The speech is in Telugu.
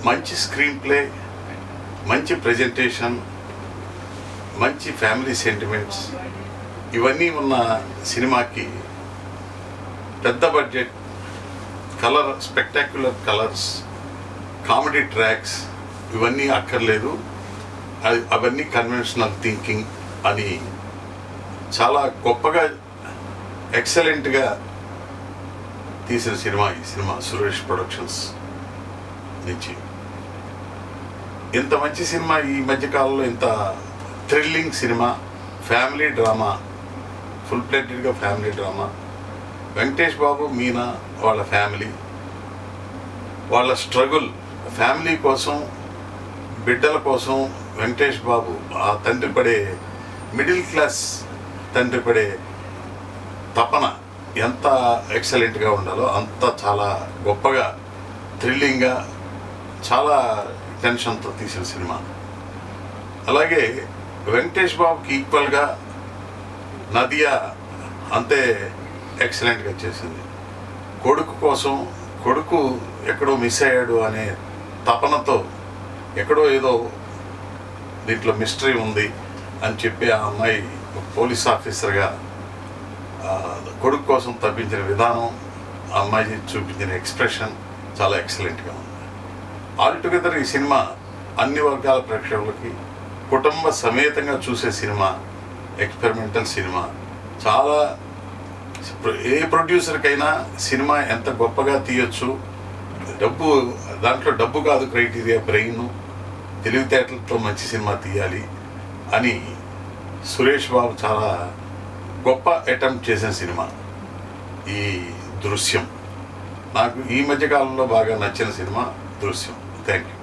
మంచి స్క్రీన్ ప్లే, మంచి ప్రెజెంటేషన్, మంచి ఫ్యామిలీ సెంటిమెంట్స్ ఇవన్నీ ఉన్న సినిమాకి పెద్ద budget, spectacular colours, comedy tracks ఇవన్నీ అక్కర్లేదు. అవన్నీ కన్వెన్షనల్ థింకింగ్ అని చాలా గొప్పగా ఎక్సలెంట్గా తీసిన సినిమా ఈ సినిమా సురేష్ ప్రొడక్షన్స్ నుంచి. ఇంత మంచి సినిమా ఈ మధ్యకాలంలో, ఇంత thrilling cinema, family drama, full ప్లేటెడ్గా ఫ్యామిలీ డ్రామా. వెంకటేష్ బాబు, మీనా, వాళ్ళ ఫ్యామిలీ, వాళ్ళ స్ట్రగుల్, ఫ్యామిలీ కోసం, బిడ్డల కోసం వెంకటేష్ బాబు ఆ తండ్రి పడే, మిడిల్ క్లాస్ తండ్రి పడే తపన ఎంత ఎక్సలెంట్గా ఉండాలో అంత చాలా గొప్పగా, థ్రిల్లింగ్గా, చాలా టెన్షన్తో తీసిన సినిమా. అలాగే వెంకటేష్ బాబుకి ఈక్వల్గా నదియా అంతే ఎక్సలెంట్గా చేసింది. కొడుకు కోసం, కొడుకు ఎక్కడో మిస్ అయ్యాడు అనే తపనతో, ఎక్కడో ఏదో దీంట్లో మిస్టరీ ఉంది అని చెప్పి ఆ అమ్మాయి పోలీస్ ఆఫీసర్గా కొడుకు కోసం తప్పించిన విధానం, ఆ అమ్మాయి చూపించిన ఎక్స్ప్రెషన్ చాలా ఎక్సలెంట్గా ఉంది. ఆల్టుగెదర్ ఈ సినిమా అన్ని వర్గాల ప్రేక్షకులకి కుటుంబ సమేతంగా చూసే సినిమా, ఎక్స్పెరిమెంటల్ సినిమా. చాలా ఏ ప్రొడ్యూసర్కైనా సినిమా ఎంత గొప్పగా తీయొచ్చు, దాంట్లో డబ్బు కాదు క్రైటీరియా, బ్రెయిన్, తెలివితేటలతో మంచి సినిమా తీయాలి అని సురేష్ బాబు చాలా గొప్ప అటెంప్ట్ చేసిన సినిమా ఈ దృశ్యం. నాకు ఈ మధ్యకాలంలో బాగా నచ్చిన సినిమా దృశ్యం. Thank you.